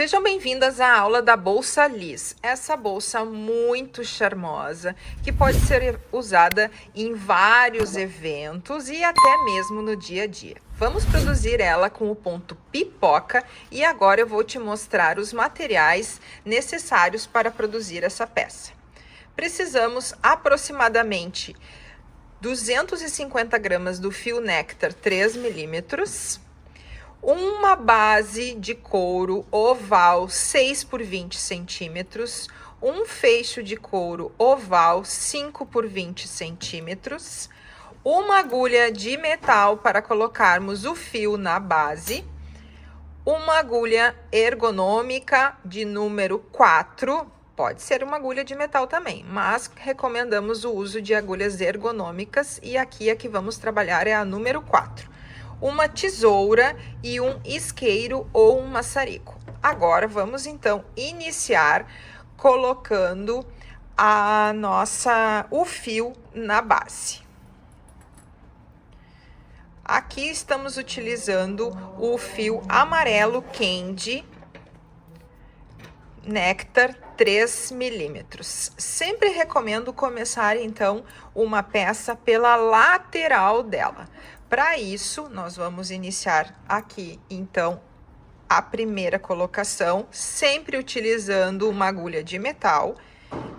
Sejam bem-vindas à aula da bolsa Liz. Essa bolsa muito charmosa que pode ser usada em vários eventos e até mesmo no dia a dia. Vamos produzir ela com o ponto pipoca e agora eu vou te mostrar os materiais necessários para produzir essa peça. Precisamos aproximadamente 250 gramas do fio néctar 3 milímetros, uma base de couro oval 6 por 20 centímetros, um fecho de couro oval 5 por 20 centímetros, uma agulha de metal para colocarmos o fio na base, uma agulha ergonômica de número 4, pode ser uma agulha de metal também, mas recomendamos o uso de agulhas ergonômicas e aqui a que vamos trabalhar é a número 4. Uma tesoura e um isqueiro ou um maçarico. Agora vamos então iniciar colocando o fio na base. Aqui estamos utilizando o fio amarelo Candy Néctar 3 milímetros. Sempre recomendo começar então uma peça pela lateral dela. Para isso, nós vamos iniciar aqui, então, a primeira colocação, sempre utilizando uma agulha de metal,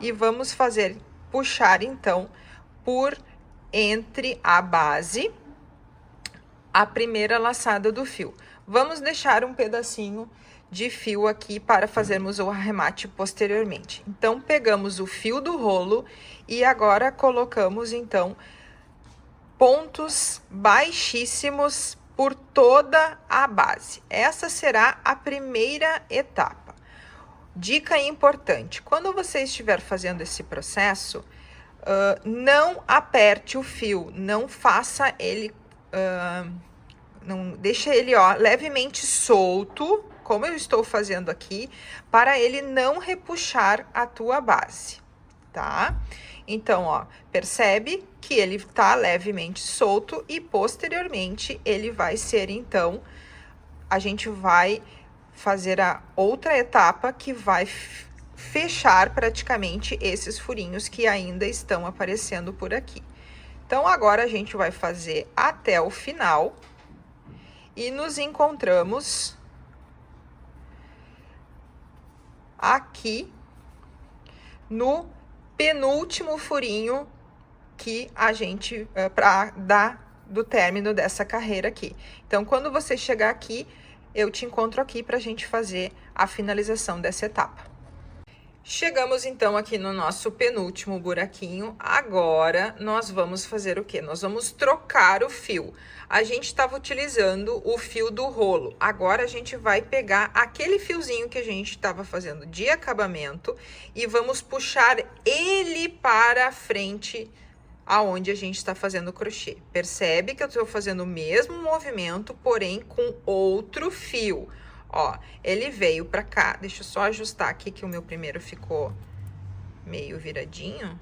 e vamos puxar, então, por entre a base, a primeira laçada do fio. Vamos deixar um pedacinho de fio aqui para fazermos o arremate posteriormente. Então, pegamos o fio do rolo e agora colocamos, então, pontos baixíssimos por toda a base. Essa será a primeira etapa. Dica importante: quando você estiver fazendo esse processo, não aperte o fio, não faça ele, não deixe ele levemente solto, como eu estou fazendo aqui, para ele não repuxar a tua base, tá? Então, percebe que ele tá levemente solto e posteriormente ele vai ser, então, a gente vai fazer a outra etapa que vai fechar praticamente esses furinhos que ainda estão aparecendo por aqui. Então, agora a gente vai fazer até o final e nos encontramos aqui no penúltimo furinho que a gente para dar do término dessa carreira aqui. Então, quando você chegar aqui, eu te encontro aqui para a gente fazer a finalização dessa etapa. Chegamos então aqui no nosso penúltimo buraquinho. Agora nós vamos fazer o quê? Nós vamos trocar o fio. A gente estava utilizando o fio do rolo. Agora a gente vai pegar aquele fiozinho que a gente estava fazendo de acabamento e vamos puxar ele para a frente aonde a gente está fazendo o crochê. Percebe que eu estou fazendo o mesmo movimento, porém com outro fio. Ele veio pra cá, deixa eu só ajustar aqui que o meu primeiro ficou meio viradinho.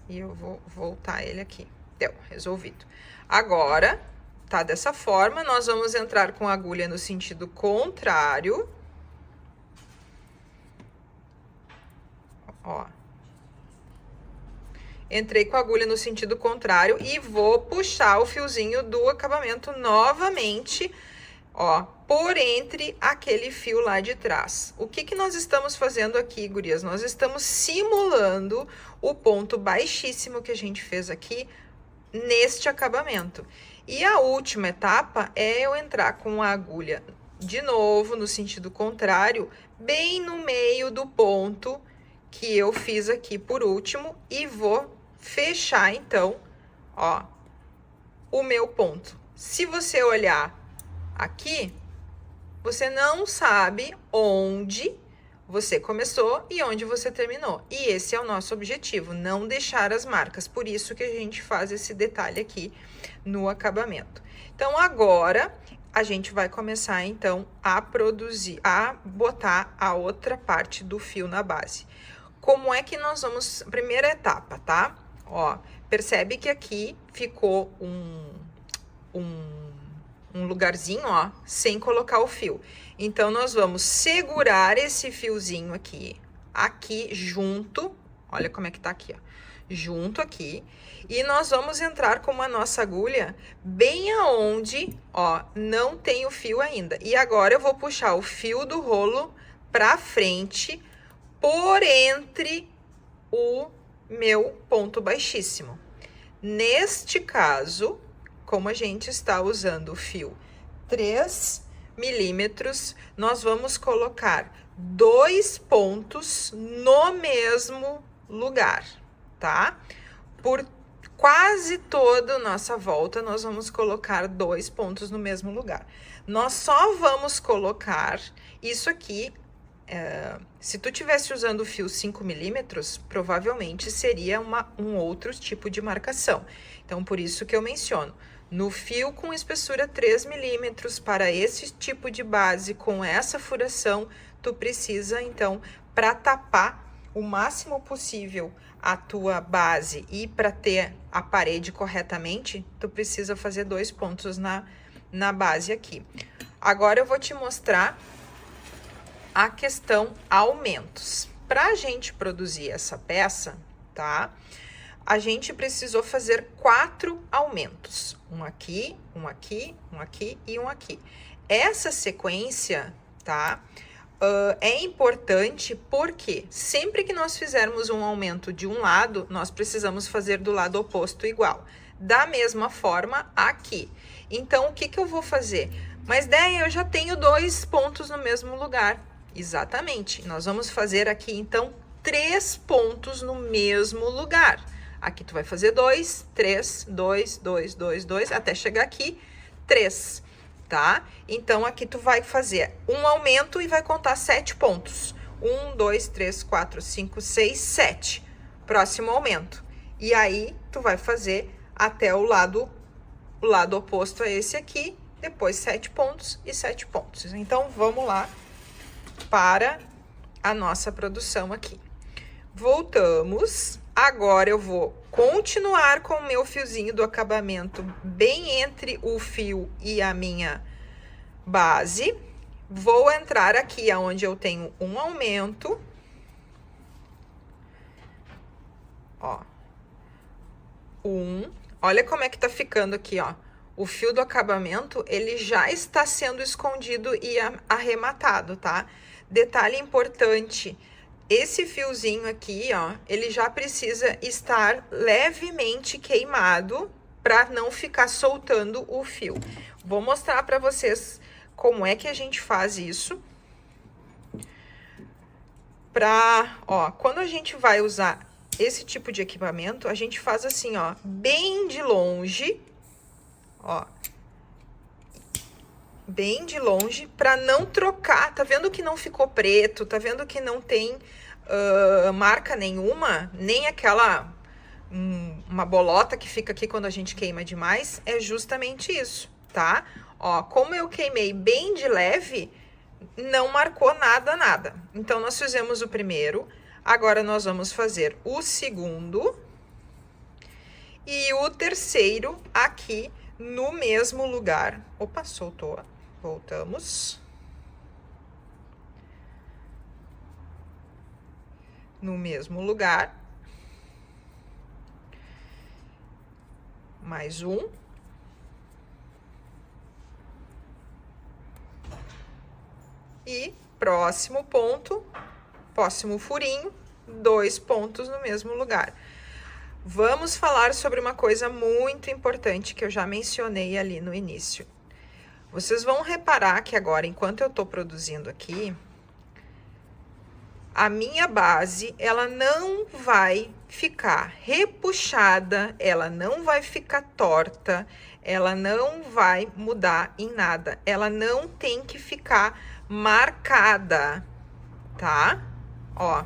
E eu vou voltar ele aqui. Deu, resolvido. Agora, tá dessa forma, nós vamos entrar com a agulha no sentido contrário. Entrei com a agulha no sentido contrário e vou puxar o fiozinho do acabamento novamente, por entre aquele fio lá de trás. O que nós estamos fazendo aqui, gurias? Nós estamos simulando o ponto baixíssimo que a gente fez aqui neste acabamento. E a última etapa é eu entrar com a agulha de novo no sentido contrário, bem no meio do ponto que eu fiz aqui por último e vou fechar, então, o meu ponto. Se você olhar aqui, você não sabe onde você começou e onde você terminou. E esse é o nosso objetivo, não deixar as marcas. Por isso que a gente faz esse detalhe aqui no acabamento. Então, agora, a gente vai começar, então, a botar a outra parte do fio na base. Como é que nós vamos... Primeira etapa, tá? Percebe que aqui ficou um lugarzinho, ó, sem colocar o fio. Então, nós vamos segurar esse fiozinho aqui junto, olha como é que tá aqui, ó, junto aqui, e nós vamos entrar com a nossa agulha bem aonde, ó, não tem o fio ainda. E agora eu vou puxar o fio do rolo pra frente, por entre o meu ponto baixíssimo. Neste caso, como a gente está usando o fio 3 milímetros, nós vamos colocar 2 pontos no mesmo lugar, tá? Por quase toda a nossa volta, nós vamos colocar 2 pontos no mesmo lugar. Nós só vamos colocar isso aqui. Se tu tivesse usando o fio 5 milímetros, provavelmente seria um outro tipo de marcação. Então, por isso que eu menciono, no fio com espessura 3 milímetros, para esse tipo de base, com essa furação, tu precisa, então, para tapar o máximo possível a tua base e para ter a parede corretamente, tu precisa fazer 2 pontos na base aqui. Agora, eu vou te mostrar a questão aumentos. Para a gente produzir essa peça, tá? A gente precisou fazer 4 aumentos. Um aqui, um aqui, um aqui e um aqui. Essa sequência, tá? É importante porque sempre que nós fizermos um aumento de um lado, nós precisamos fazer do lado oposto igual. Da mesma forma aqui. Então, o que que eu vou fazer? Mas, daí eu já tenho 2 pontos no mesmo lugar. Exatamente. Nós vamos fazer aqui, então, 3 pontos no mesmo lugar. Aqui tu vai fazer 2, 3, 2, 2, 2, 2, até chegar aqui, 3, tá? Então, aqui tu vai fazer um aumento e vai contar 7 pontos. 1, 2, 3, 4, 5, 6, 7. Próximo aumento. E aí, tu vai fazer até o lado oposto a esse aqui, depois 7 pontos e 7 pontos. Então, vamos lá para a nossa produção aqui. Voltamos. Agora eu vou continuar com o meu fiozinho do acabamento bem entre o fio e a minha base. Vou entrar aqui aonde eu tenho um aumento. Ó. Olha como é que tá ficando aqui, ó. O fio do acabamento, ele já está sendo escondido e arrematado, tá? Detalhe importante, esse fiozinho aqui, ó, ele já precisa estar levemente queimado para não ficar soltando o fio. Vou mostrar para vocês como é que a gente faz isso. Ó, quando a gente vai usar esse tipo de equipamento, a gente faz assim, ó, bem de longe, ó, bem de longe, para não trocar. Tá vendo que não ficou preto? Tá vendo que não tem marca nenhuma? Nem aquela uma bolota que fica aqui quando a gente queima demais. É justamente isso, tá? Ó, como eu queimei bem de leve, não marcou nada. Então, nós fizemos o primeiro. Agora, nós vamos fazer o segundo e o terceiro aqui no mesmo lugar. Opa, soltou. Voltamos. No mesmo lugar. Mais um. E próximo ponto, próximo furinho, 2 pontos no mesmo lugar. Vamos falar sobre uma coisa muito importante que eu já mencionei ali no início. Vocês vão reparar que agora, enquanto eu tô produzindo aqui, a minha base, ela não vai ficar repuxada, ela não vai ficar torta, ela não vai mudar em nada. Ela não tem que ficar marcada, tá? Ó.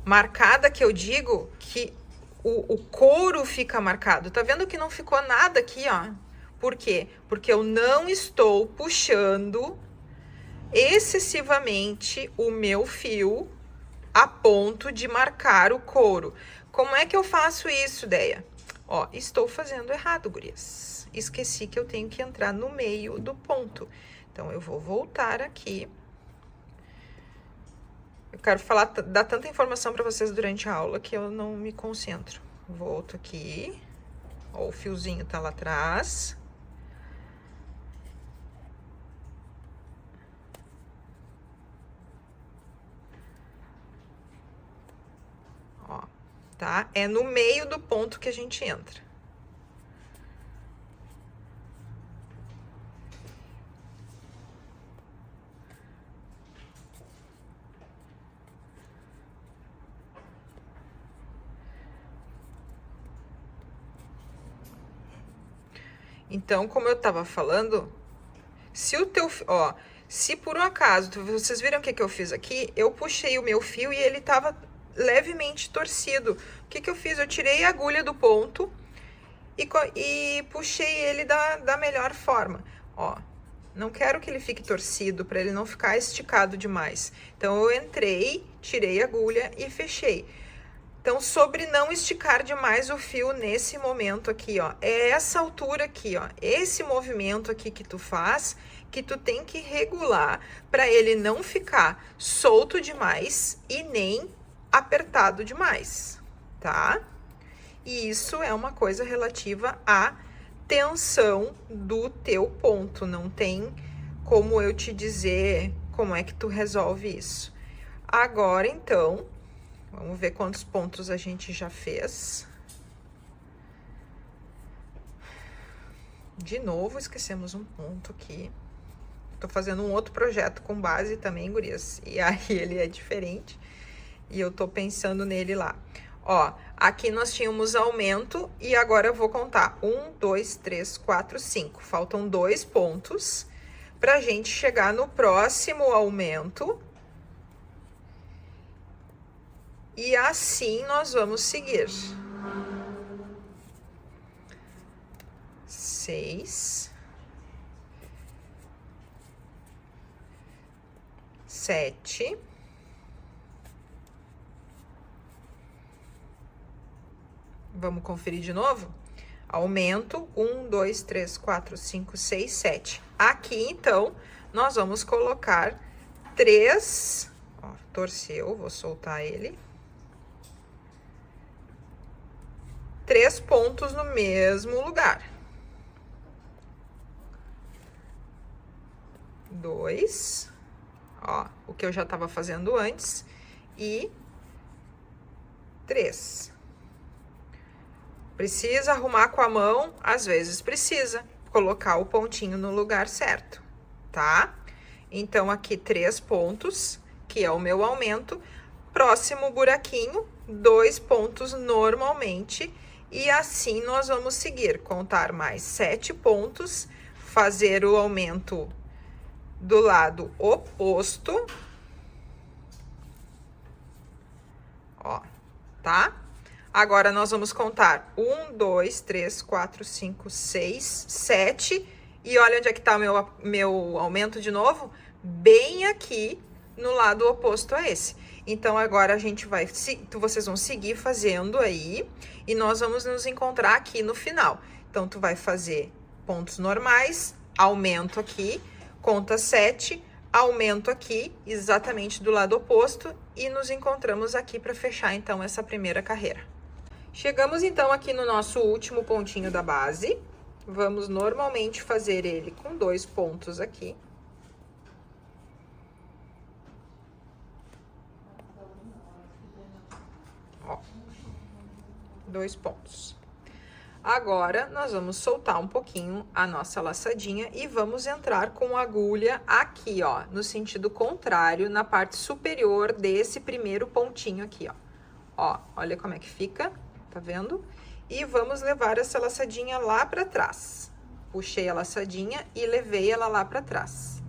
Marcada que eu digo que o couro fica marcado. Tá vendo que não ficou nada aqui, ó? Por quê? Porque eu não estou puxando excessivamente o meu fio a ponto de marcar o couro. Como é que eu faço isso, Deia? Ó, estou fazendo errado, gurias. Esqueci que eu tenho que entrar no meio do ponto. Então, eu vou voltar aqui. Eu quero falar, dar tanta informação para vocês durante a aula que eu não me concentro. Volto aqui. Ó, o fiozinho tá lá atrás. Ó, tá? É no meio do ponto que a gente entra. Então, como eu tava falando, se o teu, ó, se por um acaso, vocês viram o que eu fiz aqui? Eu puxei o meu fio e ele tava levemente torcido. O que eu fiz? Eu tirei a agulha do ponto e puxei ele da melhor forma. Ó, não quero que ele fique torcido, para ele não ficar esticado demais. Então, eu entrei, tirei a agulha e fechei. Então, sobre não esticar demais o fio nesse momento aqui, ó. É essa altura aqui, ó. Esse movimento aqui que tu faz, que tu tem que regular para ele não ficar solto demais e nem apertado demais, tá? E isso é uma coisa relativa à tensão do teu ponto. Não tem como eu te dizer como é que tu resolve isso. Agora, então, vamos ver quantos pontos a gente já fez. De novo, esquecemos um ponto aqui. Tô fazendo um outro projeto com base também, gurias. E aí ele é diferente. E eu tô pensando nele lá. Ó, aqui nós tínhamos aumento e agora eu vou contar. 1, 2, 3, 4, 5. Faltam 2 pontos pra gente chegar no próximo aumento. E assim nós vamos seguir. 6, 7, 'Vamos conferir de novo? Aumento, 1, 2, 3, 4, 5, 6, 7. Aqui, então, nós vamos colocar 3, ó, torceu, vou soltar ele. 3 pontos no mesmo lugar. 2, ó, o que eu já tava fazendo antes, e 3. Precisa arrumar com a mão? Às vezes precisa colocar o pontinho no lugar certo, tá? Então, aqui 3 pontos, que é o meu aumento. Próximo buraquinho, 2 pontos normalmente. E assim nós vamos seguir, contar mais 7 pontos, fazer o aumento do lado oposto. Ó, tá? Agora, nós vamos contar 1, 2, 3, 4, 5, 6, 7. E olha onde é que tá o meu aumento de novo? Bem aqui, no lado oposto a esse. Então, agora a gente vai, vocês vão seguir fazendo aí. E nós vamos nos encontrar aqui no final. Então, tu vai fazer pontos normais, aumento aqui, conta 7, aumento aqui, exatamente do lado oposto. E nos encontramos aqui para fechar, então, essa primeira carreira. Chegamos, então, aqui no nosso último pontinho da base. Vamos normalmente fazer ele com 2 pontos aqui. Ó, 2 pontos. Agora, nós vamos soltar um pouquinho a nossa laçadinha e vamos entrar com a agulha aqui, ó, no sentido contrário, na parte superior desse primeiro pontinho aqui, ó. Ó, olha como é que fica. Tá vendo? E vamos levar essa laçadinha lá pra trás. Puxei a laçadinha e levei ela lá pra trás.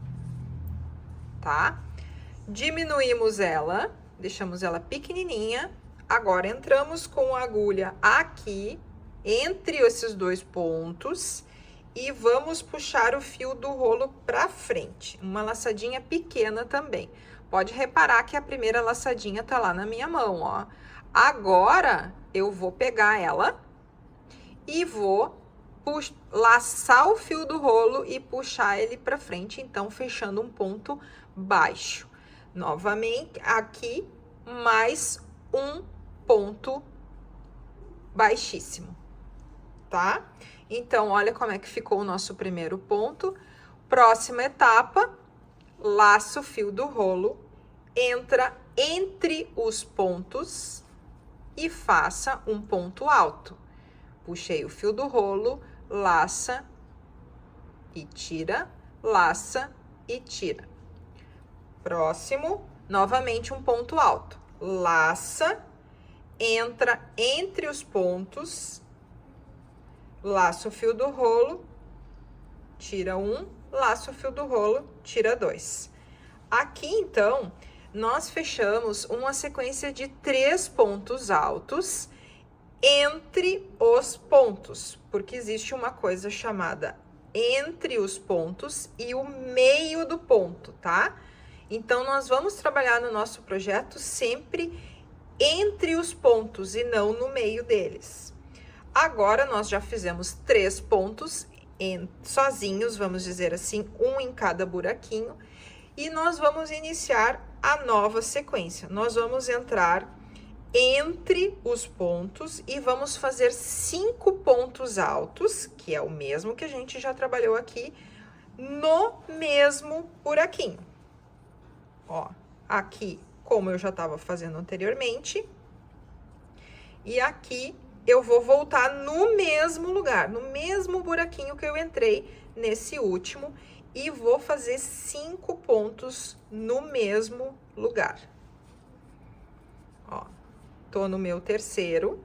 Tá? Diminuímos ela, deixamos ela pequenininha. Agora, entramos com a agulha aqui, entre esses 2 pontos. E vamos puxar o fio do rolo pra frente. Uma laçadinha pequena também. Pode reparar que a primeira laçadinha tá lá na minha mão, ó. Agora, eu vou pegar ela e vou laçar o fio do rolo e puxar ele para frente, então fechando um ponto baixo. Novamente, aqui, mais um ponto baixíssimo, tá? Então, olha como é que ficou o nosso primeiro ponto. Próxima etapa, laço o fio do rolo, entra entre os pontos e faça um ponto alto. Puxei o fio do rolo, laça e tira, laça e tira. Próximo, novamente um ponto alto. Laça, entra entre os pontos, laça o fio do rolo, tira um, laça o fio do rolo, tira dois. Aqui, então, nós fechamos uma sequência de 3 pontos altos entre os pontos, porque existe uma coisa chamada entre os pontos e o meio do ponto, tá? Então, nós vamos trabalhar no nosso projeto sempre entre os pontos e não no meio deles. Agora, nós já fizemos 3 pontos sozinhos, vamos dizer assim, um em cada buraquinho, e nós vamos iniciar a nova sequência. Nós vamos entrar entre os pontos e vamos fazer 5 pontos altos, que é o mesmo que a gente já trabalhou aqui, no mesmo buraquinho. Ó, aqui, como eu já estava fazendo anteriormente, e aqui eu vou voltar no mesmo lugar, no mesmo buraquinho que eu entrei nesse último, e vou fazer 5 pontos no mesmo lugar. Ó, tô no meu terceiro.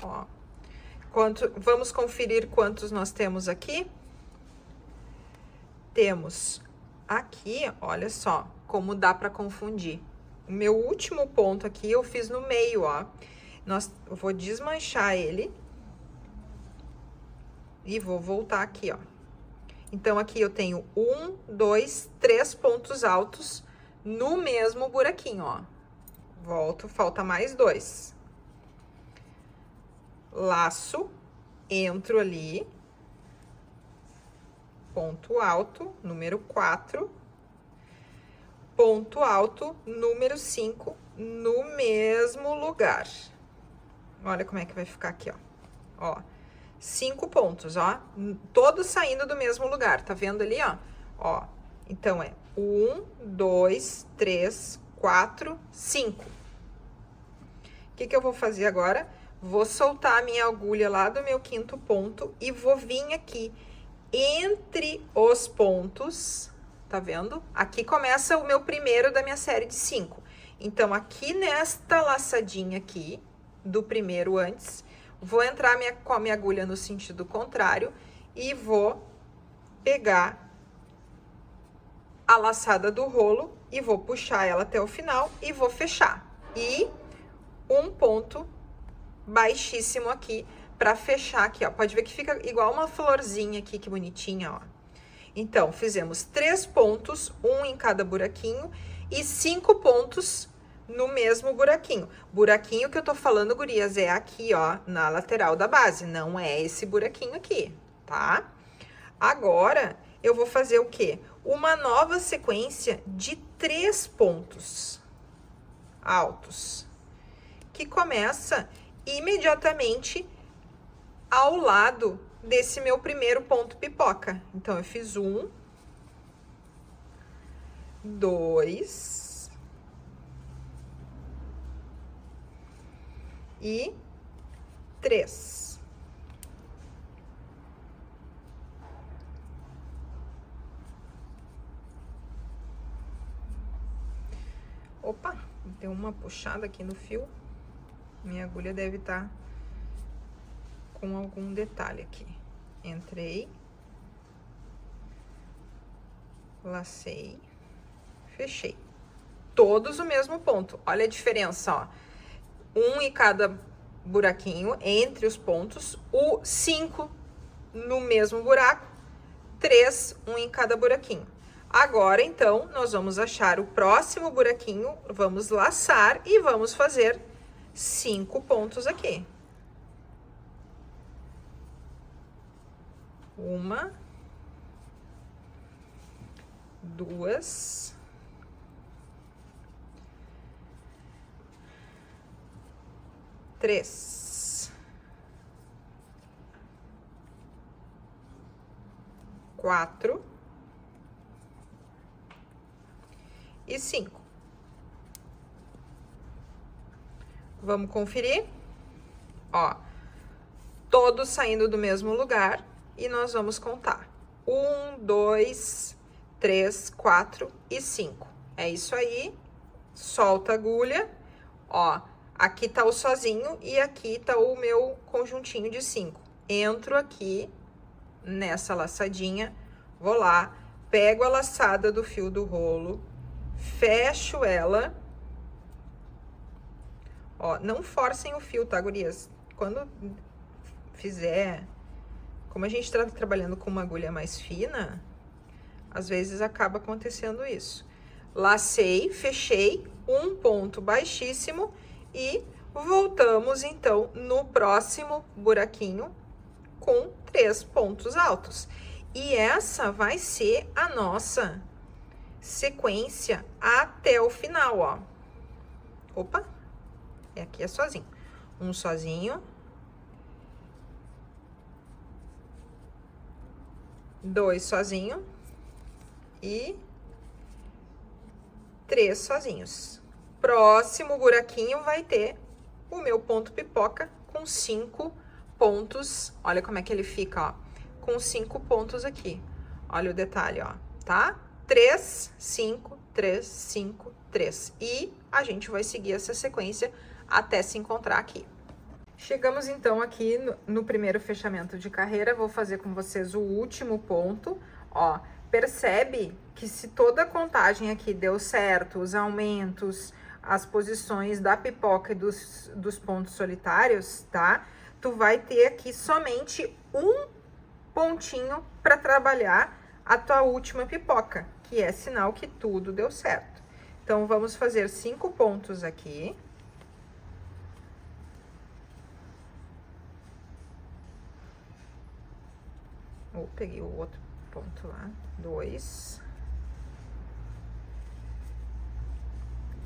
Ó, vamos conferir quantos nós temos aqui? Temos aqui, olha só, como dá para confundir. O meu último ponto aqui eu fiz no meio, ó. Eu vou desmanchar ele e vou voltar aqui, ó. Então, aqui eu tenho 1, 2, 3 pontos altos no mesmo buraquinho, ó. Volto, falta mais 2. Laço, entro ali, ponto alto, número 4, ponto alto, número 5, no mesmo lugar. Olha como é que vai ficar aqui, ó. 5 pontos, ó, todos saindo do mesmo lugar, tá vendo ali, ó? Ó, então, é 1, 2, 3, 4, 5. O que eu vou fazer agora? Vou soltar a minha agulha lá do meu 5º ponto e vou vir aqui entre os pontos, tá vendo? Aqui começa o meu primeiro da minha série de 5. Então, aqui nesta laçadinha aqui, do primeiro antes, vou entrar com a minha agulha no sentido contrário e vou pegar a laçada do rolo e vou puxar ela até o final e vou fechar. E um ponto baixíssimo aqui para fechar aqui, ó. Pode ver que fica igual uma florzinha aqui, que bonitinha, ó. Então, fizemos 3 pontos, um em cada buraquinho, e 5 pontos no mesmo buraquinho. Buraquinho que eu tô falando, gurias, é aqui, ó, na lateral da base, não é esse buraquinho aqui, tá? Agora, eu vou fazer o quê? Uma nova sequência de 3 pontos altos, que começa imediatamente ao lado desse meu primeiro ponto pipoca. Então, eu fiz 1, 2 e 3. Opa, deu uma puxada aqui no fio. Minha agulha deve estar com algum detalhe aqui. Entrei, lacei, fechei. Todos o mesmo ponto. Olha a diferença, ó. Um em cada buraquinho entre os pontos, o 5 no mesmo buraco 3, um em cada buraquinho. Agora, então, nós vamos achar o próximo buraquinho, vamos laçar e vamos fazer 5 pontos aqui. 1, 2, 3, 4 e 5. Vamos conferir? Ó, todos saindo do mesmo lugar e nós vamos contar. 1, 2, 3, 4 e 5. É isso aí. Solta a agulha. Ó, aqui tá o sozinho e aqui tá o meu conjuntinho de 5. Entro aqui nessa laçadinha, vou lá, pego a laçada do fio do rolo, fecho ela. Ó, não forcem o fio, tá, gurias? Quando fizer, como a gente tá trabalhando com uma agulha mais fina, às vezes acaba acontecendo isso. Lacei, fechei, um ponto baixíssimo e voltamos, então, no próximo buraquinho com 3 pontos altos. E essa vai ser a nossa sequência até o final, ó. Opa! Aqui é sozinho. Um sozinho. 2 sozinho. E 3 sozinhos. Próximo buraquinho vai ter o meu ponto pipoca com 5 pontos. Olha como é que ele fica, ó. Com 5 pontos aqui. Olha o detalhe, ó, tá? 3, 5, 3, 5, 3. E a gente vai seguir essa sequência até se encontrar aqui. Chegamos, então, aqui no primeiro fechamento de carreira. Vou fazer com vocês o último ponto, ó. Percebe que se toda a contagem aqui deu certo, os aumentos, as posições da pipoca e dos pontos solitários, tá? Tu vai ter aqui somente um pontinho para trabalhar a tua última pipoca, que é sinal que tudo deu certo. Então, vamos fazer 5 pontos aqui. Peguei o outro ponto lá. 2,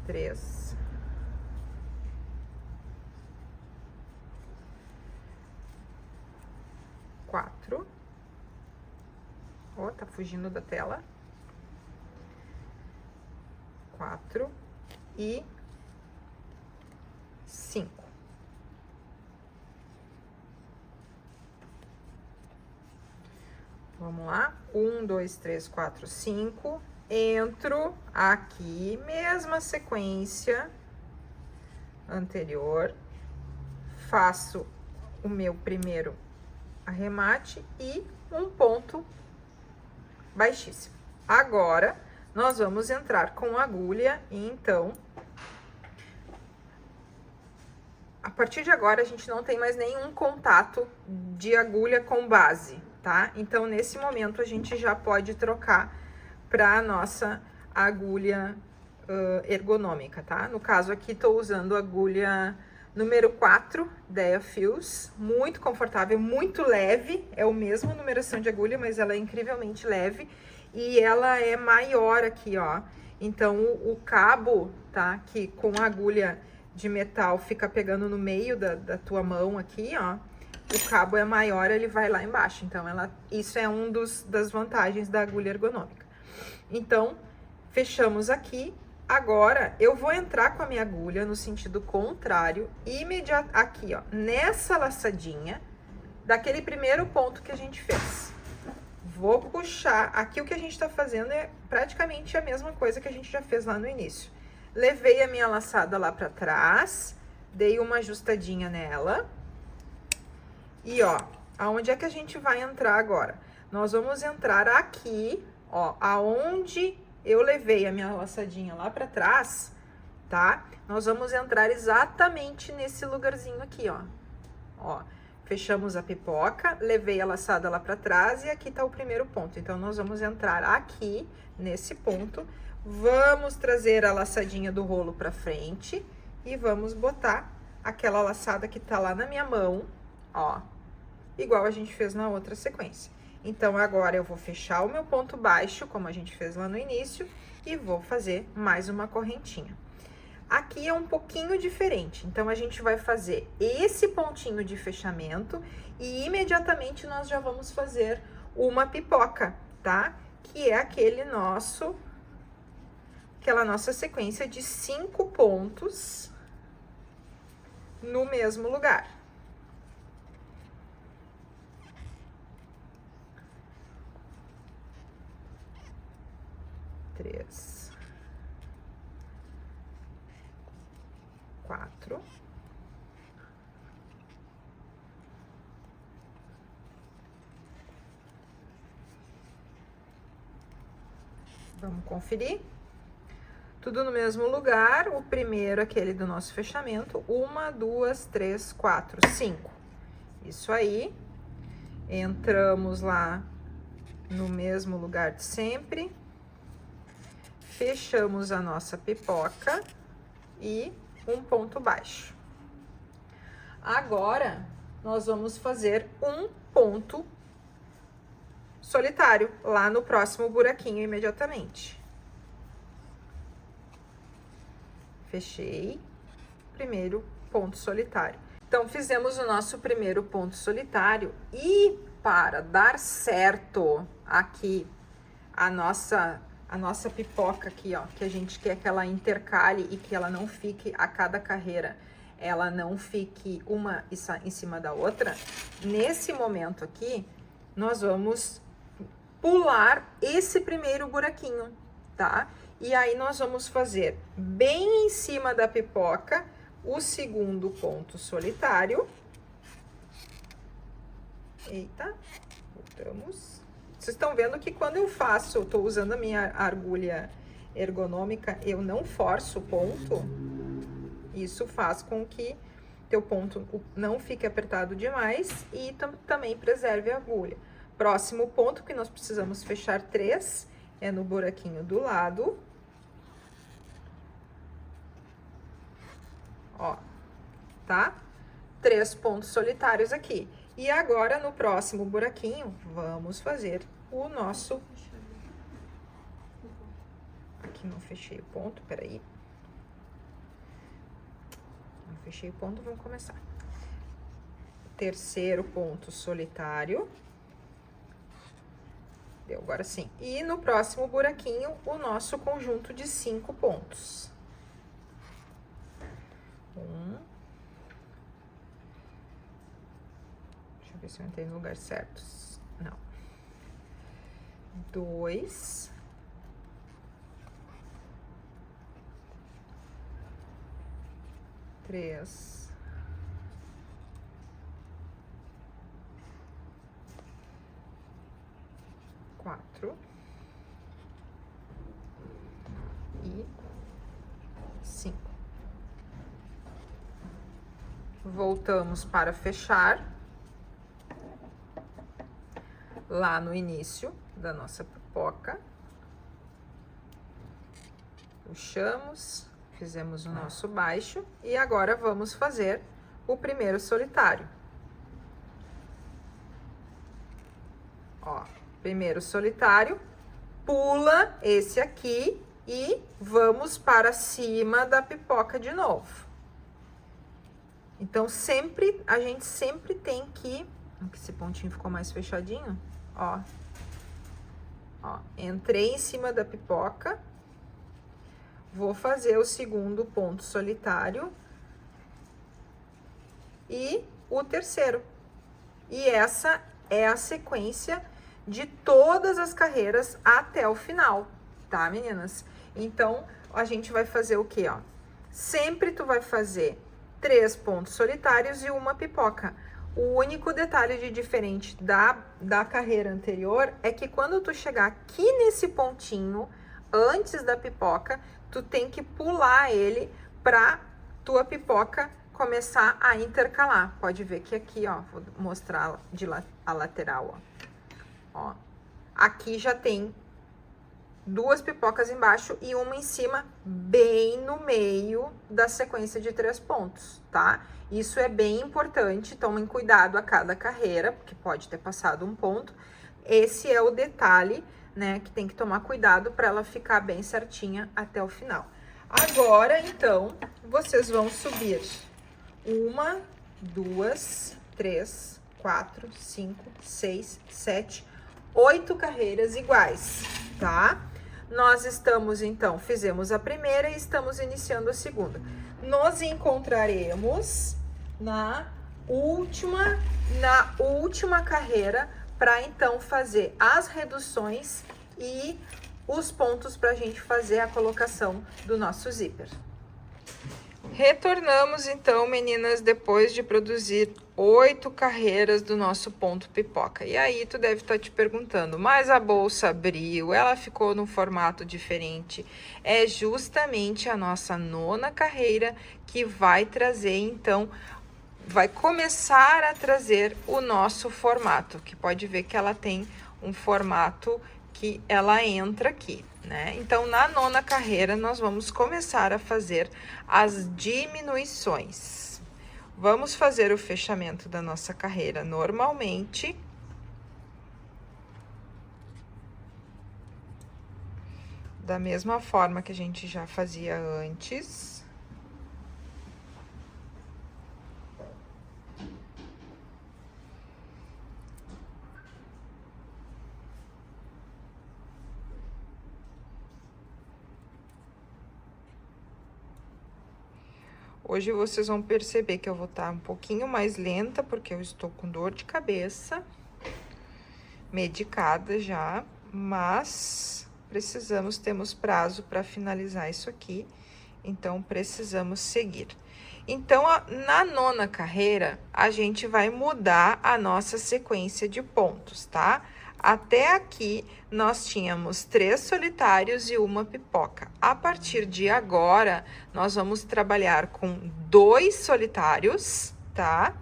3, 4. Ó, tá fugindo da tela. 4 e 5. Vamos lá. 1, 2, 3, 4, 5. Entro aqui, mesma sequência anterior. Faço o meu primeiro arremate e um ponto baixíssimo. Agora, nós vamos entrar com agulha e, então, a partir de agora, a gente não tem mais nenhum contato de agulha com base, tá? Então, nesse momento, a gente já pode trocar para a nossa agulha ergonômica, tá? No caso aqui, tô usando a agulha número 4, Dea Fios, muito confortável, muito leve, é a mesma numeração de agulha, mas ela é incrivelmente leve e ela é maior aqui, ó. Então, o cabo, tá, que com a agulha de metal fica pegando no meio da tua mão aqui, ó, o cabo é maior, ele vai lá embaixo. Então, isso é das vantagens da agulha ergonômica. Então, fechamos aqui. Agora, eu vou entrar com a minha agulha no sentido contrário, aqui, ó, nessa laçadinha, daquele primeiro ponto que a gente fez. Vou puxar, aqui o que a gente tá fazendo é praticamente a mesma coisa que a gente já fez lá no início. Levei a minha laçada lá pra trás, dei uma ajustadinha nela. E, ó, aonde é que a gente vai entrar agora? Nós vamos entrar aqui, ó, aonde eu levei a minha laçadinha lá pra trás, tá? Nós vamos entrar exatamente nesse lugarzinho aqui, ó. Ó, Fechamos a pipoca, levei a laçada lá para trás e aqui tá o primeiro ponto. Então, nós vamos entrar aqui, nesse ponto, vamos trazer a laçadinha do rolo para frente e vamos botar aquela laçada que tá lá na minha mão, ó, igual a gente fez na outra sequência. Então, agora eu vou fechar o meu ponto baixo, como a gente fez lá no início, e vou fazer mais uma correntinha. Aqui é um pouquinho diferente, então a gente vai fazer esse pontinho de fechamento e imediatamente nós já vamos fazer uma pipoca, tá? Que é aquela nossa sequência de 5 pontos no mesmo lugar. Três. 4, vamos conferir. Tudo no mesmo lugar. O primeiro, aquele do nosso fechamento. 1, 2, 3, 4, 5. Isso aí. Entramos lá no mesmo lugar de sempre. Fechamos a nossa pipoca e um ponto baixo. Agora, nós vamos fazer um ponto solitário lá no próximo buraquinho imediatamente. Fechei, primeiro ponto solitário. Então, fizemos o nosso primeiro ponto solitário e para dar certo aqui a nossa pipoca aqui, ó, que a gente quer que ela intercale e que ela não fique a cada carreira, ela não fique uma em cima da outra. Nesse momento aqui, nós vamos pular esse primeiro buraquinho, tá? E aí, nós vamos fazer bem em cima da pipoca o segundo ponto solitário. Eita, voltamos. Vocês estão vendo que quando eu faço, eu tô usando a minha agulha ergonômica, eu não forço o ponto. Isso faz com que teu ponto não fique apertado demais e também preserve a agulha. Próximo ponto que nós precisamos fechar 3 é no buraquinho do lado. Ó, tá? 3 pontos solitários aqui. E agora, no próximo buraquinho, vamos fazer o nosso... Aqui não fechei o ponto, peraí. Não fechei o ponto, vamos começar. Terceiro ponto solitário. Deu, agora sim. E no próximo buraquinho, o nosso conjunto de 5 pontos. 1. Deixa eu ver se eu entrei no lugar certo. Não. 2. 3. 4. E 5. Voltamos para fechar lá no início da nossa pipoca. Puxamos, fizemos o nosso baixo e agora vamos fazer o primeiro solitário. Ó, primeiro solitário, pula esse aqui e vamos para cima da pipoca de novo. Então, a gente sempre tem que... Esse pontinho ficou mais fechadinho, ó. Ó, entrei em cima da pipoca. Vou fazer o segundo ponto solitário. E o terceiro. E essa é a sequência de todas as carreiras até o final, tá, meninas? Então, a gente vai fazer o quê, ó? Sempre tu vai fazer 3 pontos solitários e uma pipoca. O único detalhe de diferente da carreira anterior é que quando tu chegar aqui nesse pontinho, antes da pipoca, tu tem que pular ele pra tua pipoca começar a intercalar. Pode ver que aqui, ó, vou mostrar a lateral, ó. Aqui já tem 2 pipocas embaixo e uma em cima, bem no meio da sequência de 3 pontos, tá? Isso é bem importante, tomem cuidado a cada carreira, porque pode ter passado um ponto. Esse é o detalhe, né, que tem que tomar cuidado para ela ficar bem certinha até o final. Agora, então, vocês vão subir 1, 2, 3, 4, 5, 6, 7, 8 carreiras iguais, tá? Nós estamos, então, fizemos a primeira e estamos iniciando a segunda. Nos encontraremos na última carreira para, então, fazer as reduções e os pontos para a gente fazer a colocação do nosso zíper. Retornamos, então, meninas, depois de produzir 8 carreiras do nosso ponto pipoca. E aí, tu deve estar te perguntando, mas a bolsa abriu, ela ficou num formato diferente. É justamente a nossa 9ª carreira que vai trazer, então, vai começar a trazer o nosso formato, que pode ver que ela tem um formato que ela entra aqui, né? Então, na 9ª carreira, nós vamos começar a fazer as diminuições. Vamos fazer o fechamento da nossa carreira normalmente. Da mesma forma que a gente já fazia antes. Hoje vocês vão perceber que eu vou estar um pouquinho mais lenta, porque eu estou com dor de cabeça, medicada já, mas temos prazo para finalizar isso aqui, então precisamos seguir. Então, na 9ª carreira, a gente vai mudar a nossa sequência de pontos, tá? Até aqui, nós tínhamos 3 solitários e 1 pipoca. A partir de agora, nós vamos trabalhar com 2 solitários, tá?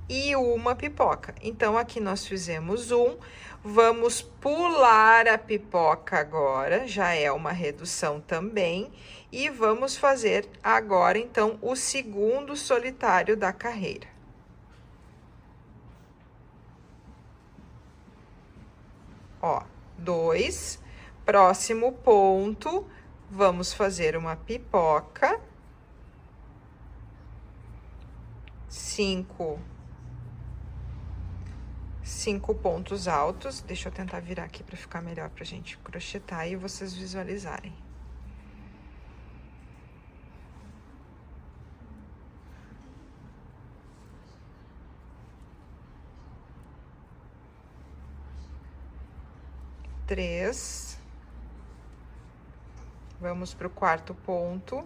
E 1 pipoca. Então, aqui nós fizemos 1. Vamos pular a pipoca agora, já é uma redução também. E vamos fazer agora, então, o 2º solitário da carreira. Ó, 2, próximo ponto, vamos fazer uma pipoca, 5 pontos altos. Deixa eu tentar virar aqui para ficar melhor pra gente crochetar e vocês visualizarem. Três. Vamos para o 4º ponto.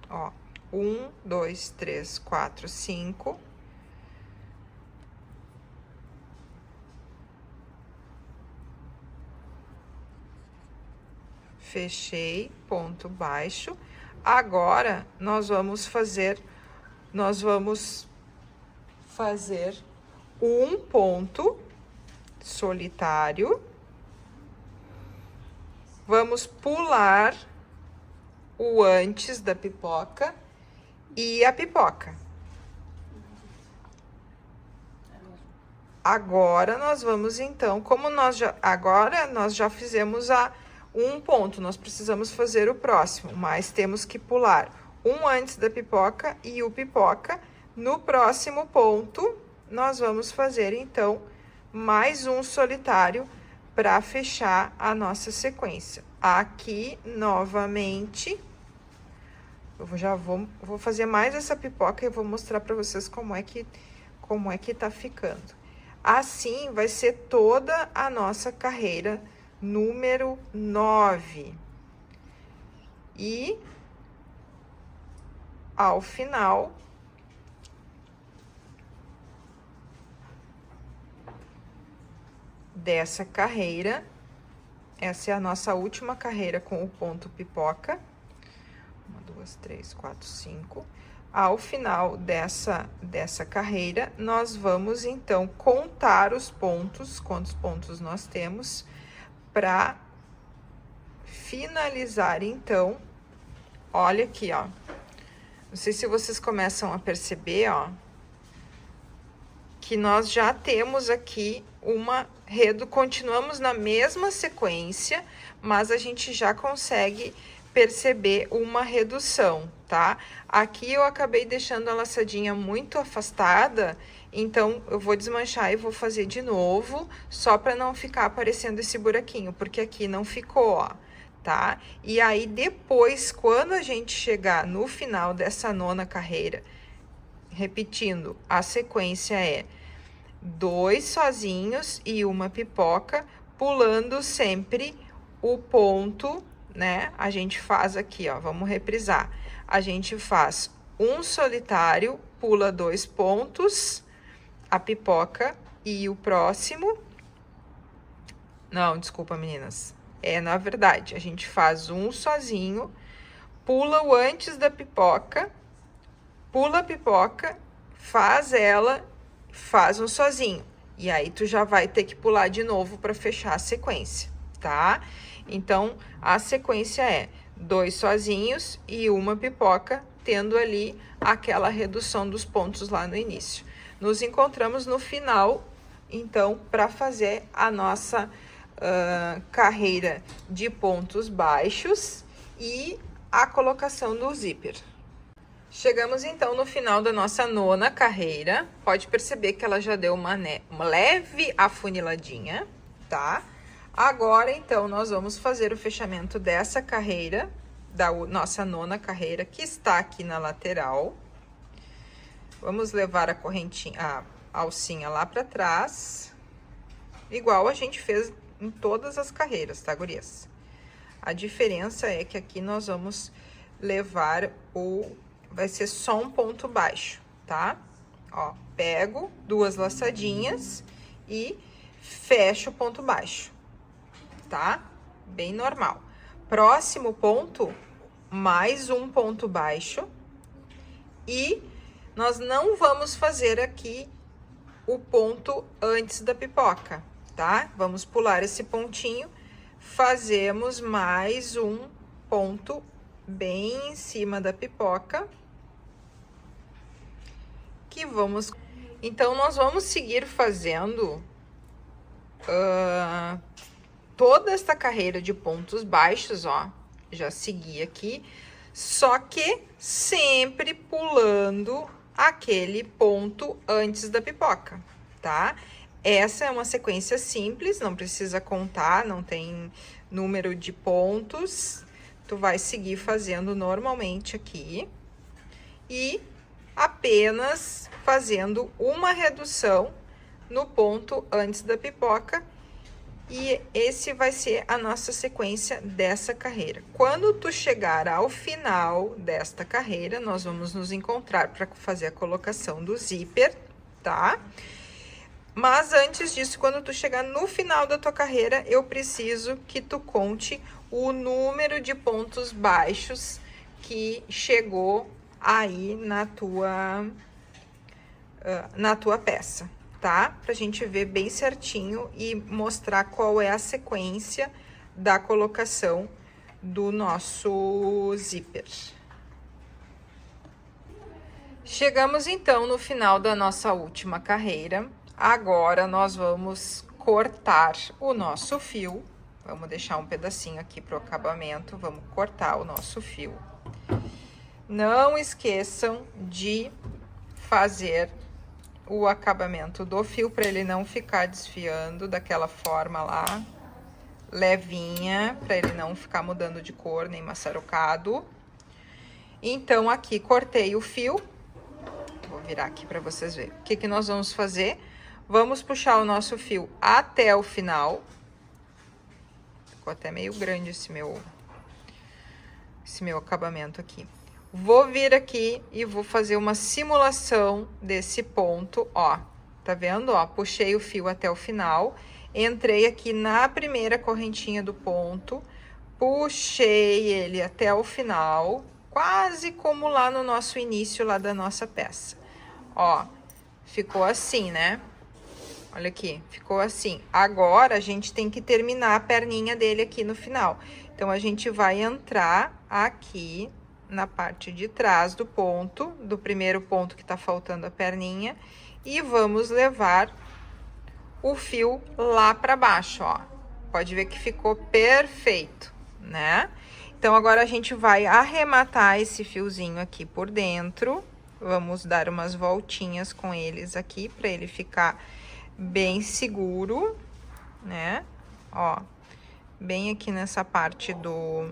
Ó, 1, 2, 3, 4, 5. Fechei, ponto baixo. Agora, nós vamos fazer um ponto solitário. Vamos pular o antes da pipoca e a pipoca. Agora, nós vamos, então, agora nós já fizemos um ponto, nós precisamos fazer o próximo, mas temos que pular um antes da pipoca e o pipoca. No próximo ponto, nós vamos fazer, então, mais um solitário para fechar a nossa sequência. Aqui, novamente, vou fazer mais essa pipoca e eu vou mostrar para vocês como é que tá ficando. Assim, vai ser toda a nossa carreira número 9. E, ao final, dessa carreira. Essa é a nossa última carreira com o ponto pipoca. 1, 2, 3, 4, 5. Ao final dessa carreira, nós vamos, então, contar os pontos, quantos pontos nós temos, para finalizar, então. Olha aqui, ó. Não sei se vocês começam a perceber, ó, que nós já temos aqui continuamos na mesma sequência, mas a gente já consegue perceber uma redução, tá? Aqui eu acabei deixando a laçadinha muito afastada, então eu vou desmanchar e vou fazer de novo, só para não ficar aparecendo esse buraquinho, porque aqui não ficou, ó, tá? E aí depois, quando a gente chegar no final dessa 9ª carreira, repetindo, a sequência é 2 sozinhos e uma pipoca, pulando sempre o ponto, né? A gente faz aqui, ó, vamos reprisar. A gente faz um solitário, pula 2 pontos, a pipoca e o próximo. Não, desculpa, meninas. Na verdade, a gente faz um sozinho, pula o antes da pipoca, pula a pipoca, faz um sozinho. E aí, tu já vai ter que pular de novo para fechar a sequência, tá? Então, a sequência é 2 sozinhos e uma pipoca, tendo ali aquela redução dos pontos lá no início. Nos encontramos no final, então, para fazer a nossa carreira de pontos baixos e a colocação do zíper. Chegamos, então, no final da nossa 9ª carreira. Pode perceber que ela já deu uma leve afuniladinha, tá? Agora, então, nós vamos fazer o fechamento dessa carreira, da nossa 9ª carreira, que está aqui na lateral. Vamos levar a correntinha, a alcinha lá para trás, igual a gente fez em todas as carreiras, tá, gurias? A diferença é que aqui nós vamos levar vai ser só um ponto baixo, tá? Ó, pego 2 laçadinhas e fecho o ponto baixo, tá? Bem normal. Próximo ponto, mais um ponto baixo. E nós não vamos fazer aqui o ponto antes da pipoca, tá? Vamos pular esse pontinho, fazemos mais um ponto bem em cima da pipoca. Então, nós vamos seguir fazendo toda esta carreira de pontos baixos, ó. Já segui aqui, só que sempre pulando aquele ponto antes da pipoca, tá? Essa é uma sequência simples, não precisa contar, não tem número de pontos. Tu vai seguir fazendo normalmente aqui e apenas fazendo uma redução no ponto antes da pipoca, e esse vai ser a nossa sequência dessa carreira. Quando tu chegar ao final desta carreira, nós vamos nos encontrar para fazer a colocação do zíper, tá? Mas antes disso, quando tu chegar no final da tua carreira, eu preciso que tu conte o número de pontos baixos que chegou aí na tua peça, tá? Pra gente ver bem certinho e mostrar qual é a sequência da colocação do nosso zíper. Chegamos, então, no final da nossa última carreira. Agora, nós vamos cortar o nosso fio. Vamos deixar um pedacinho aqui pro acabamento. Vamos cortar o nosso fio. Não esqueçam de fazer o acabamento do fio para ele não ficar desfiando daquela forma lá, levinha, para ele não ficar mudando de cor nem maçarocado. Então, aqui cortei o fio. Vou virar aqui para vocês verem. O que que nós vamos fazer? Vamos puxar o nosso fio até o final. Ficou até meio grande esse meu acabamento aqui. Vou vir aqui e vou fazer uma simulação desse ponto, ó. Tá vendo, ó? Puxei o fio até o final. Entrei aqui na primeira correntinha do ponto, puxei ele até o final, quase como lá no nosso início lá da nossa peça. Ó, ficou assim, né? Olha aqui, ficou assim. Agora, a gente tem que terminar a perninha dele aqui no final. Então, a gente vai entrar aqui na parte de trás do ponto, do primeiro ponto que tá faltando a perninha, e vamos levar o fio lá pra baixo, ó. Pode ver que ficou perfeito, né? Então, agora a gente vai arrematar esse fiozinho aqui por dentro. Vamos dar umas voltinhas com eles aqui, pra ele ficar bem seguro, né? Ó, bem aqui nessa parte do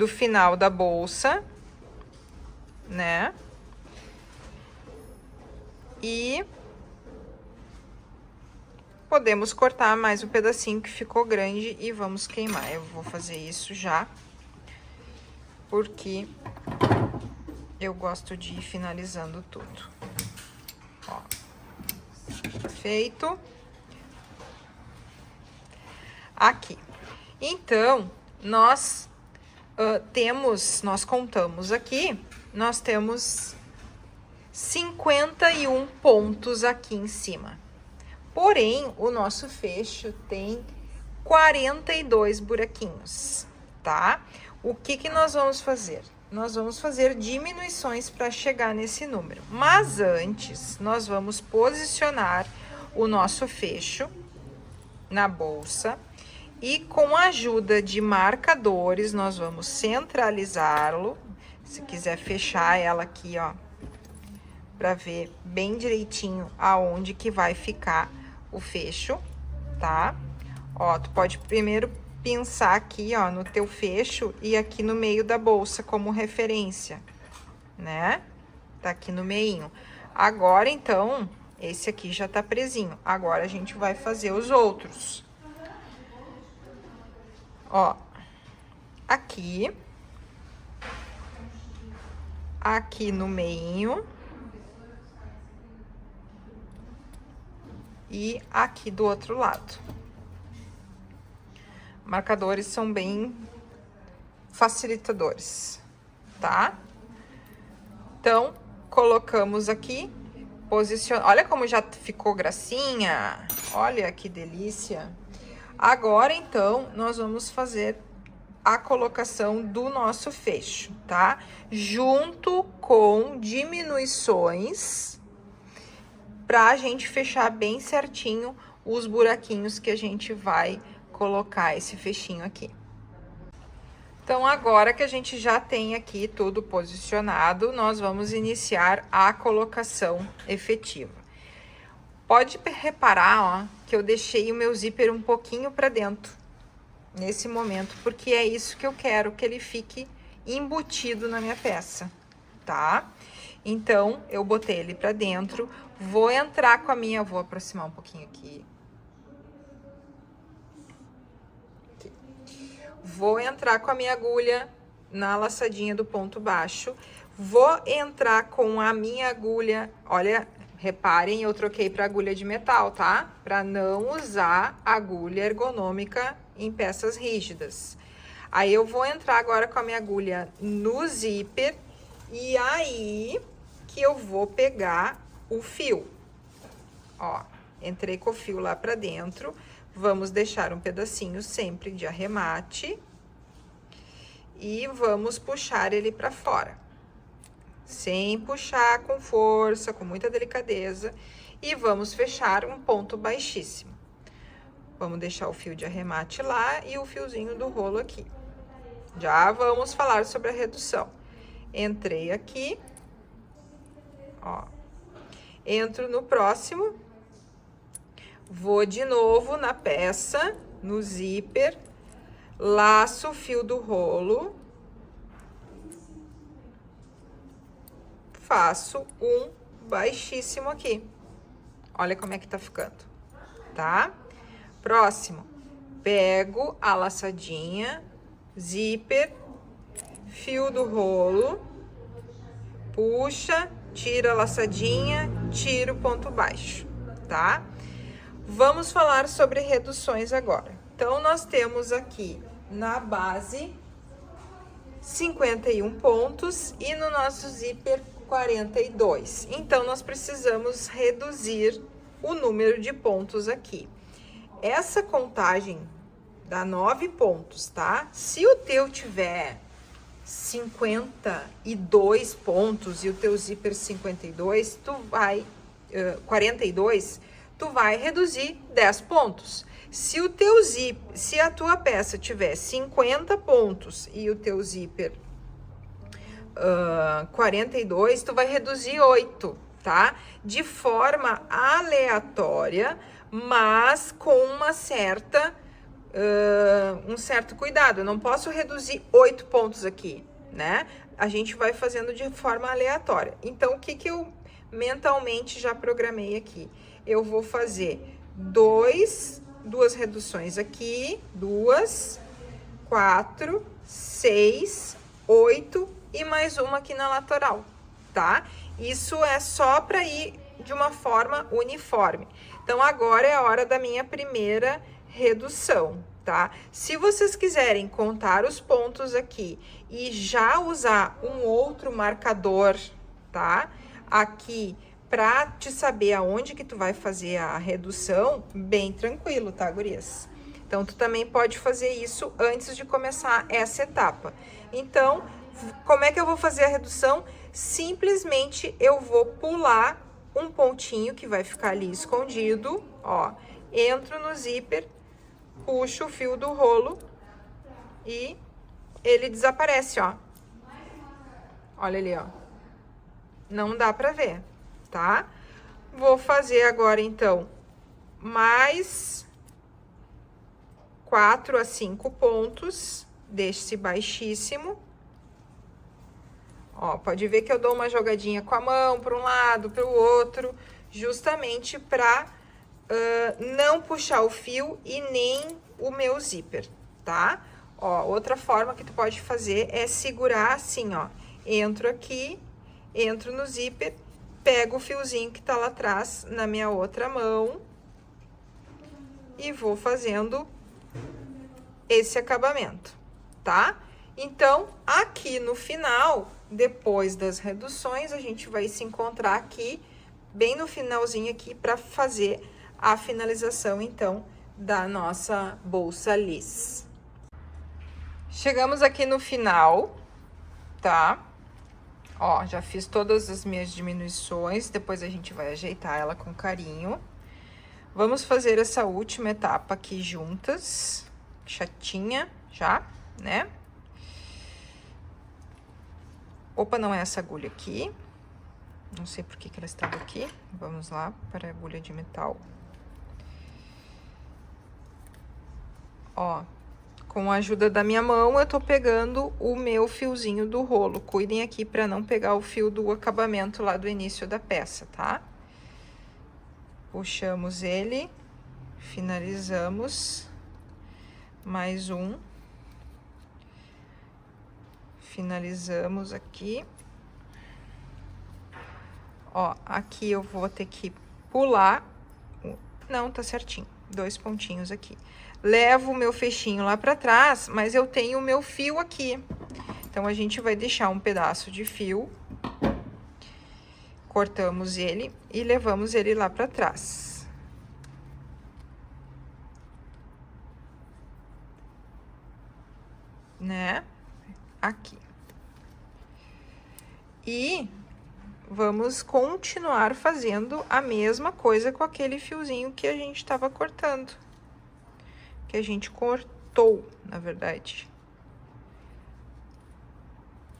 final da bolsa, né? E podemos cortar mais um pedacinho que ficou grande e vamos queimar. Eu vou fazer isso já, porque eu gosto de ir finalizando tudo. Ó, feito. Aqui. Então, nós contamos aqui, nós temos 51 pontos aqui em cima. Porém, o nosso fecho tem 42 buraquinhos, tá? O que nós vamos fazer? Nós vamos fazer diminuições para chegar nesse número. Mas antes, nós vamos posicionar o nosso fecho na bolsa e com a ajuda de marcadores, nós vamos centralizá-lo. Se quiser fechar ela aqui, ó, para ver bem direitinho aonde que vai ficar o fecho, tá? Ó, tu pode primeiro pensar aqui, ó, no teu fecho e aqui no meio da bolsa como referência, né? Tá aqui no meinho. Agora, então, esse aqui já tá presinho. Agora, a gente vai fazer os outros. Ó, aqui no meinho e aqui do outro lado. Marcadores são bem facilitadores, tá? Então, colocamos aqui, posiciona. Olha como já ficou gracinha. Olha que delícia. Agora, então, nós vamos fazer a colocação do nosso fecho, tá? Junto com diminuições, pra gente fechar bem certinho os buraquinhos que a gente vai colocar esse fechinho aqui. Então, agora que a gente já tem aqui tudo posicionado, nós vamos iniciar a colocação efetiva. Pode reparar, ó, que eu deixei o meu zíper um pouquinho para dentro nesse momento, porque é isso que eu quero, que ele fique embutido na minha peça, tá? Então, eu botei ele para dentro, vou entrar com a minha, vou aproximar um pouquinho aqui. Vou entrar com a minha agulha na laçadinha do ponto baixo, vou entrar com a minha agulha, olha, reparem, eu troquei para agulha de metal, tá? Para não usar agulha ergonômica em peças rígidas. Aí, eu vou entrar agora com a minha agulha no zíper e aí que eu vou pegar o fio. Ó, entrei com o fio lá para dentro. Vamos deixar um pedacinho sempre de arremate e vamos puxar ele para fora. Sem puxar com força, com muita delicadeza, e vamos fechar um ponto baixíssimo. Vamos deixar o fio de arremate lá e o fiozinho do rolo aqui. Já vamos falar sobre a redução. Entrei aqui, ó, entro no próximo, vou de novo na peça, no zíper, laço o fio do rolo, faço um baixíssimo aqui. Olha como é que tá ficando, tá? Próximo, pego a laçadinha, zíper, fio do rolo, puxa, tira a laçadinha tiro ponto baixo, tá? Vamos falar sobre reduções agora. Então, nós temos aqui na base 51 pontos e no nosso zíper 42. Então, nós precisamos reduzir o número de pontos aqui. Essa contagem dá 9 pontos, tá? Se o teu tiver 52 pontos e o teu zíper 52, 42, tu vai reduzir 10 pontos. Se a tua peça tiver 50 pontos e o teu zíper 42, tu vai reduzir 8, tá? De forma aleatória, mas com uma certa um certo cuidado. Eu não posso reduzir 8 pontos aqui, né? A gente vai fazendo de forma aleatória. Então, o que que eu mentalmente já programei aqui? Eu vou fazer duas reduções aqui, 2, 4, 6, 8 e mais uma aqui na lateral, tá? Isso é só para ir de uma forma uniforme. Então, agora é a hora da minha primeira redução, tá? Se vocês quiserem contar os pontos aqui e já usar um outro marcador, tá? Aqui, pra te saber aonde que tu vai fazer a redução, bem tranquilo, tá, gurias? Então, tu também pode fazer isso antes de começar essa etapa. Então, como é que eu vou fazer a redução? Simplesmente eu vou pular um pontinho que vai ficar ali escondido, ó. Entro no zíper, puxo o fio do rolo e ele desaparece, ó. Olha ali, ó. Não dá pra ver, tá? Vou fazer agora, então, mais 4 a 5 pontos desse baixíssimo. Ó, pode ver que eu dou uma jogadinha com a mão para um lado, para o outro, justamente para não puxar o fio e nem o meu zíper, tá? Ó, outra forma que tu pode fazer é segurar assim, ó. Entro aqui, entro no zíper, pego o fiozinho que tá lá atrás na minha outra mão e vou fazendo esse acabamento, tá? Então, aqui no final, depois das reduções, a gente vai se encontrar aqui, bem no finalzinho aqui, para fazer a finalização, então, da nossa bolsa lis. Chegamos aqui no final, tá? Ó, já fiz todas as minhas diminuições, depois a gente vai ajeitar ela com carinho. Vamos fazer essa última etapa aqui juntas, chatinha já, né? Opa, não é essa agulha aqui. Não sei por que ela estava aqui. Vamos lá para a agulha de metal. Ó, com a ajuda da minha mão, eu tô pegando o meu fiozinho do rolo. Cuidem aqui para não pegar o fio do acabamento lá do início da peça, tá? Puxamos ele, finalizamos. Mais um. Finalizamos aqui. Ó, aqui eu vou ter que pular. Não, tá certinho. 2 pontinhos aqui. Levo o meu fechinho lá pra trás, mas eu tenho o meu fio aqui. Então, a gente vai deixar um pedaço de fio. Cortamos ele e levamos ele lá pra trás. Né? Aqui. E vamos continuar fazendo a mesma coisa com aquele fiozinho que a gente estava cortando. Que a gente cortou, na verdade.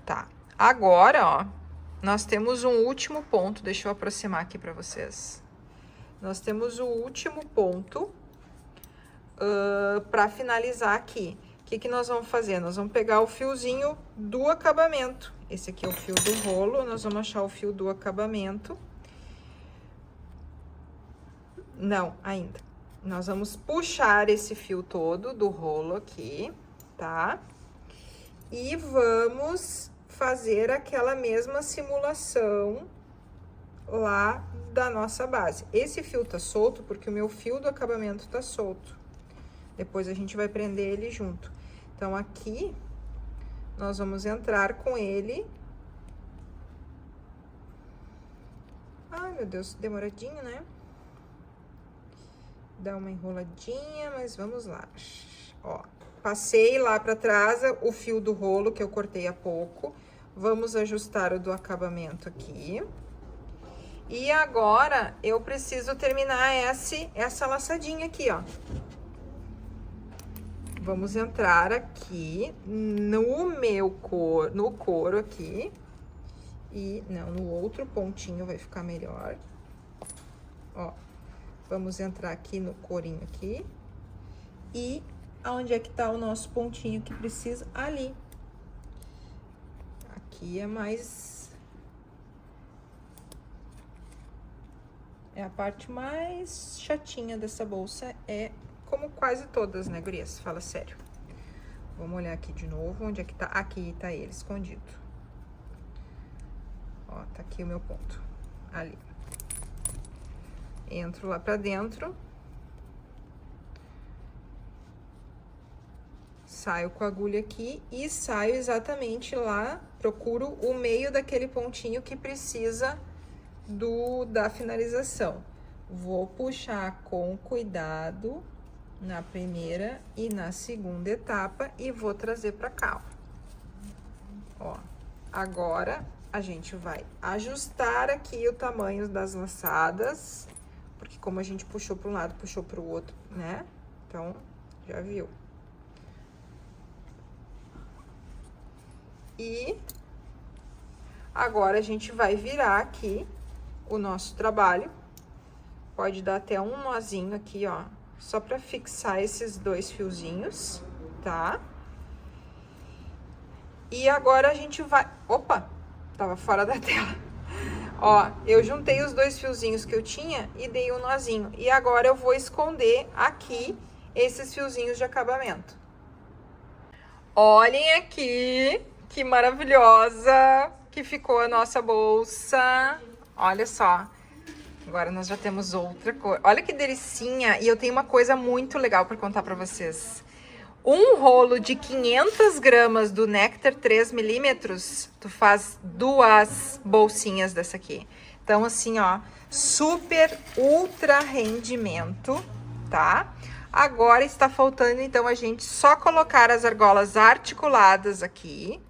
Tá. Agora, ó, nós temos um último ponto. Deixa eu aproximar aqui para vocês. Nós temos o último ponto para finalizar aqui. O que que nós vamos fazer? Nós vamos pegar o fiozinho do acabamento. Esse aqui é o fio do rolo, nós vamos achar o fio do acabamento. Não, ainda. Nós vamos puxar esse fio todo do rolo aqui, tá? E vamos fazer aquela mesma simulação lá da nossa base. Esse fio tá solto porque o meu fio do acabamento tá solto. Depois a gente vai prender ele junto. Então, aqui, nós vamos entrar com ele. Ai, meu Deus, demoradinho, né? Dá uma enroladinha, mas vamos lá. Ó, passei lá pra trás o fio do rolo que eu cortei há pouco. Vamos ajustar o do acabamento aqui. E agora, eu preciso terminar essa laçadinha aqui, ó. Vamos entrar aqui no couro aqui. E, não, no outro pontinho vai ficar melhor. Ó, vamos entrar aqui no corinho aqui. E aonde é que tá o nosso pontinho que precisa? Ali. Aqui é mais... É a parte mais chatinha dessa bolsa, como quase todas, né, gurias? Fala sério. Vamos olhar aqui de novo, onde é que tá? Aqui tá ele, escondido. Ó, tá aqui o meu ponto, ali. Entro lá pra dentro. Saio com a agulha aqui e saio exatamente lá, procuro o meio daquele pontinho que precisa da finalização. Vou puxar com cuidado na primeira e na segunda etapa e vou trazer pra cá, ó. Agora, a gente vai ajustar aqui o tamanho das laçadas, porque como a gente puxou para um lado, puxou para o outro, né? Então, já viu. E agora, a gente vai virar aqui o nosso trabalho. Pode dar até um nozinho aqui, ó, só para fixar esses dois fiozinhos, tá? E agora a gente vai... Opa! Tava fora da tela. Ó, eu juntei os dois fiozinhos que eu tinha e dei um nozinho. E agora eu vou esconder aqui esses fiozinhos de acabamento. Olhem aqui, que maravilhosa que ficou a nossa bolsa. Olha só. Agora nós já temos outra cor. Olha que delicinha. E eu tenho uma coisa muito legal para contar para vocês. Um rolo de 500 gramas do Nectar 3 milímetros, tu faz 2 bolsinhas dessa aqui. Então, assim, ó, super ultra rendimento, tá? Agora está faltando, então, a gente só colocar as argolas articuladas aqui,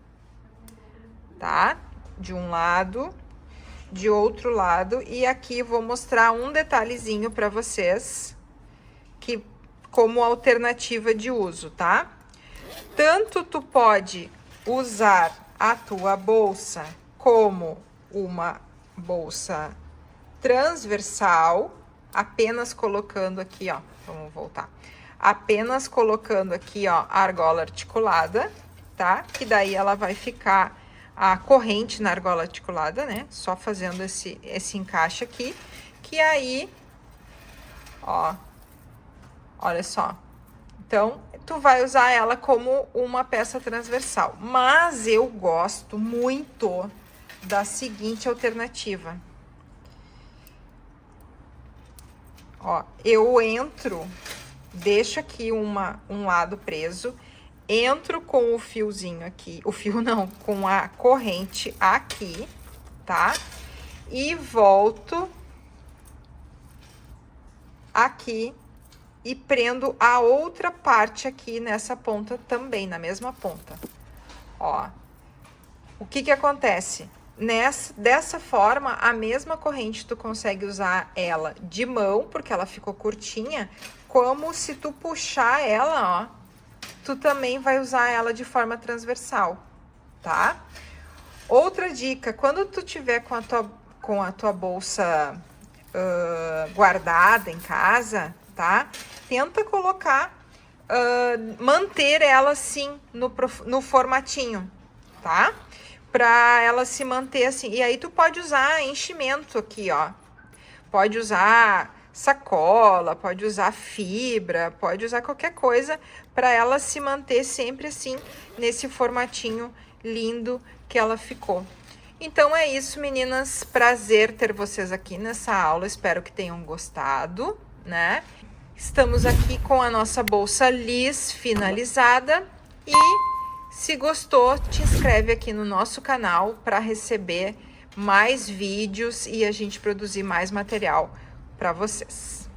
tá? De um lado, de outro lado. E aqui vou mostrar um detalhezinho para vocês, que... como alternativa de uso, tá? Tanto tu pode usar a tua bolsa como uma bolsa transversal, apenas colocando aqui, ó, vamos voltar. Apenas colocando aqui, ó, a argola articulada, tá? Que daí ela vai ficar a corrente na argola articulada, né? Só fazendo esse encaixe aqui, que aí, ó, olha só. Então, tu vai usar ela como uma peça transversal. Mas eu gosto muito da seguinte alternativa. Ó, eu entro, deixo aqui um lado preso, entro com o fiozinho aqui, o fio não, com a corrente aqui, tá? E volto aqui e prendo a outra parte aqui nessa ponta também, na mesma ponta. Ó, o que que acontece? Dessa forma, a mesma corrente tu consegue usar ela de mão, porque ela ficou curtinha, como se tu puxar ela, ó, tu também vai usar ela de forma transversal, tá? Outra dica, quando tu tiver com a tua bolsa guardada em casa, tá? Tenta colocar, manter ela assim no formatinho, tá? Pra ela se manter assim. E aí tu pode usar enchimento aqui, ó. Pode usar sacola, pode usar fibra, pode usar qualquer coisa para ela se manter sempre assim, nesse formatinho lindo que ela ficou. Então é isso, meninas. Prazer ter vocês aqui nessa aula. Espero que tenham gostado, né? Estamos aqui com a nossa bolsa Liz finalizada. E se gostou, te inscreve aqui no nosso canal para receber mais vídeos e a gente produzir mais material para vocês.